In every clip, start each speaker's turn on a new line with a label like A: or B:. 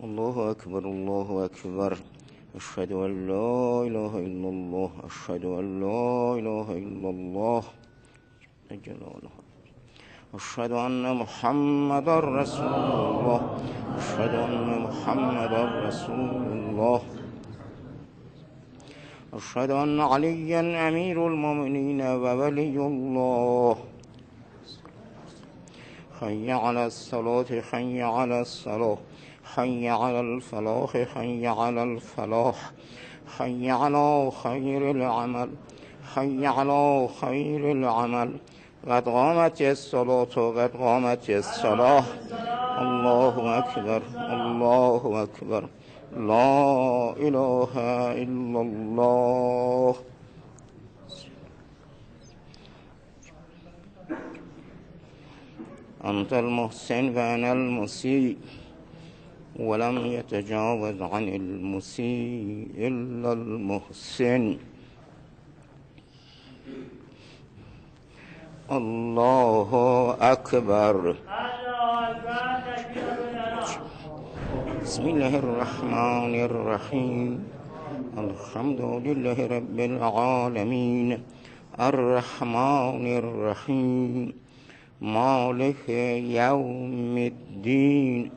A: الله أكبر الله أكبر. أشهد أن لا إله إلا الله. أشهد أن لا إله إلا الله. أشهد أن محمدا رسول الله. أشهد أن محمدا رسول الله. أشهد أن عليا أمير المؤمنين وولي الله. حي على الصلاة حي على الصلاة حي على الفلاح حي على الفلاح حي على خير العمل حي على خير العمل. قد قامت الصلاة قد قامت الصلاة. الله أكبر الله أكبر. لا إله إلا الله. أنت المحسن وأنا المسيء، ولم يتجاوز عن المسيء إلا المحسن. الله أكبر. بسم الله الرحمن الرحيم. الحمد لله رب العالمين الرحمن الرحيم مالك يوم الدين.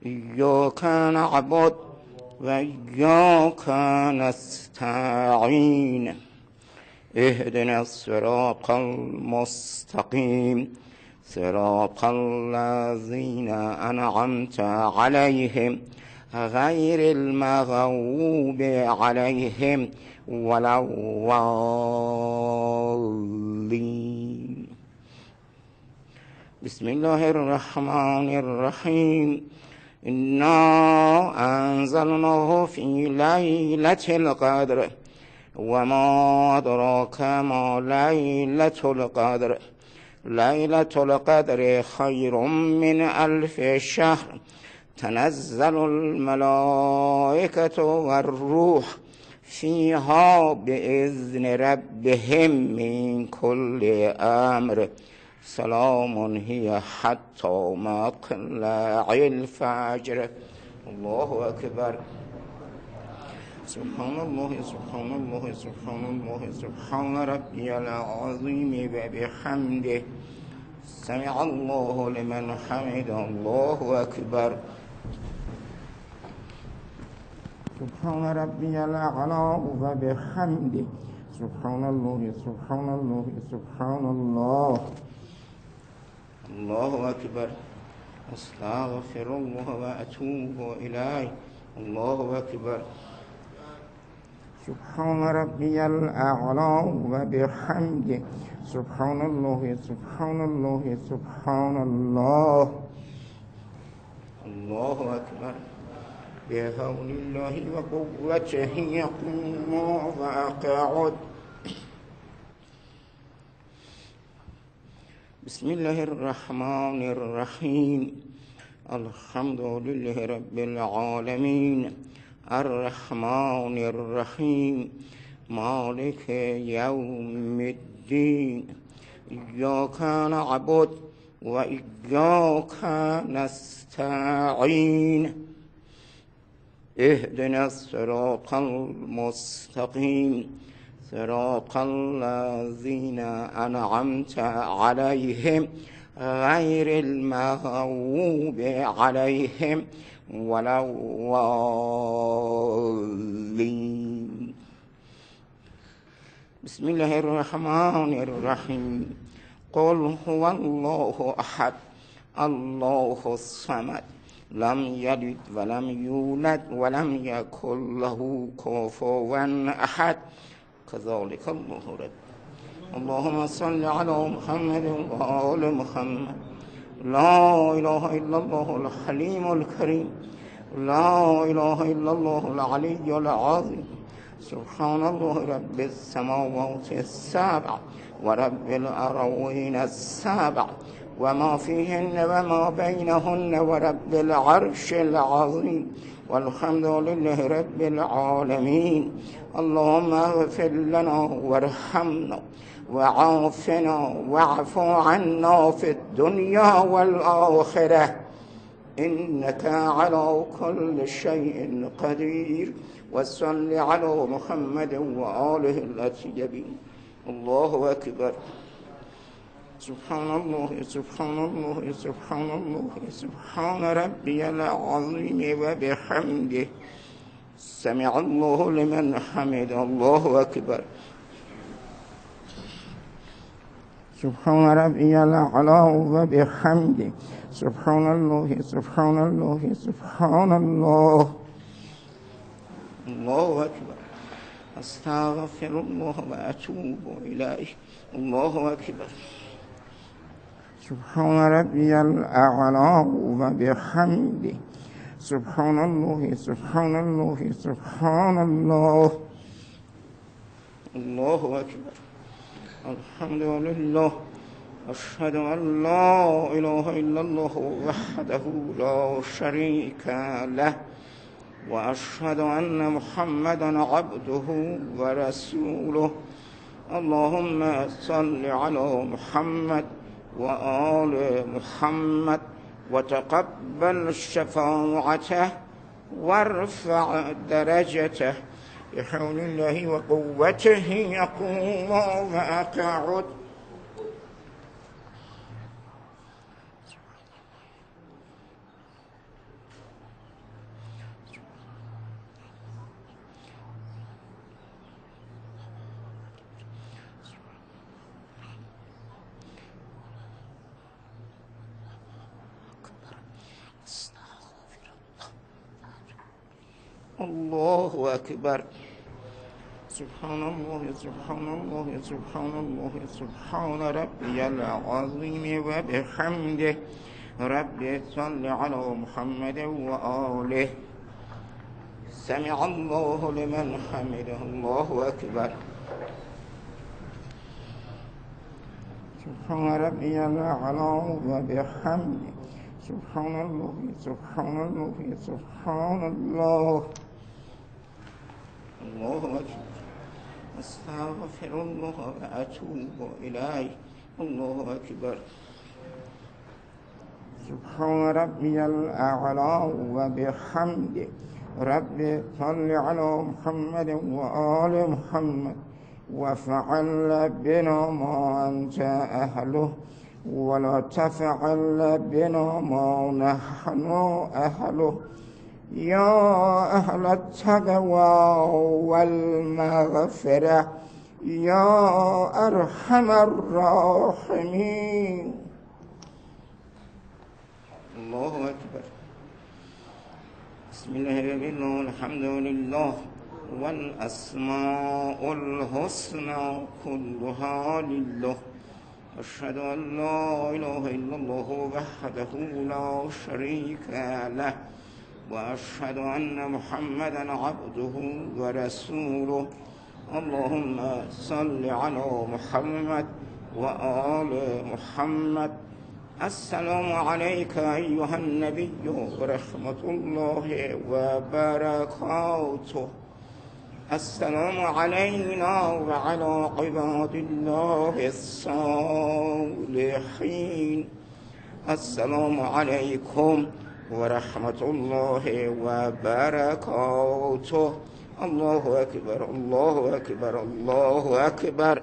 A: إياك نعبد وإياك نستعين. اهدنا الصراط المستقيم صراط الذين أنعمت عليهم غير المغضوب عليهم ولا الضالين. بسم الله الرحمن الرحيم. إنا أنزلناه في ليلة القدر وما أدراك ما ليلة القدر. ليلة القدر خير من 1000 شهر. تنزل الملائكة والروح فيها بإذن ربهم من كل أمر. سلام هي حتى مطلع الفجر. الله أكبر. سبحان الله سبحان الله سبحان الله سبحان ربي العظيم وبحمده. سمع الله لمن حمد. الله أكبر. سبحان ربي الأعلى وبحمده. سبحان الله سبحان الله سبحان الله. الله أكبر. أستغفر الله وأتوب إليه. الله أكبر. سبحان ربي الأعلى وبحمده. سبحان الله سبحان الله سبحان الله. الله أكبر. بحول الله وقوته يقوم وأقعد. بسم الله الرحمن الرحيم. الحمد لله رب العالمين الرحمن الرحيم مالك يوم الدين. إياك نعبد وإياك نستعين. اهدنا الصراط المستقيم صراط الذين أنعمت عليهم غير المغضوب عليهم ولا الضالين. بسم الله الرحمن الرحيم. قل هو الله أحد الله الصمد لم يلد ولم يولد ولم يكن له كفوا أحد. كذلك الله رب. اللهم صل على محمد وآل محمد. لا إله إلا الله الحليم الكريم. لا إله إلا الله العلي العظيم. سبحان الله رب السماوات السبع ورب الأرضين السبع وما فيهن وما بينهن ورب العرش العظيم. والحمد لله رب العالمين. اللهم اغفر لنا وارحمنا وعافنا واعف عنا في الدنيا والآخرة. إنك على كل شيء قدير. وصل على محمد وآله الأطيبين. الله أكبر. سبحان الله سبحان الله سبحان الله سبحان ربي العظيم وبحمده. سمع الله لمن حمد. الله أكبر. سبحان ربي الأعلى وبحمده. سبحان الله سبحان الله سبحان الله. الله أكبر. أستغفر الله وأتوب إليه. الله أكبر. سبحان ربي الأعلى وبحمده. سبحان الله سبحان الله سبحان الله. الله أكبر. الحمد لله. أشهد أن لا إله إلا الله وحده لا شريك له. وأشهد أن محمدا عبده ورسوله. اللهم صل على محمد وآل محمد وتقبل شفاعته وارفع درجته بحول الله وقوته. يقوم وأقعد. الله أكبر. سبحان الله سبحان الله سبحان الله سبحان ربي العظيم وبحمده. ربي صل على محمد وآله. سمع الله لمن حمده. الله أكبر. سبحان ربي الأعلى وبحمده. سبحان الله سبحان الله سبحان الله. الله أكبر. أستغفر الله وأتوب إليه. الله أكبر. سبحان ربي الأعلى وبحمده. ربي صل على محمد وآل محمد وفعل بنا ما أنت أهله ولا تفعل بنا ما نحن أهله. يا أهل التقوى والمغفرة يا أرحم الراحمين. الله أكبر. بسم الله الرحمن الرحيم. الحمد لله والأسماء الحسنى كلها لله. أشهد أن لا إله إلا الله وحده لا شريك له. وأشهد أن محمدا عبده ورسوله. اللهم صل على محمد وآل محمد. السلام عليك أيها النبي ورحمة الله وبركاته. السلام علينا وعلى عباد الله الصالحين. السلام عليكم ورحمة الله وبركاته. الله أكبر الله أكبر الله أكبر.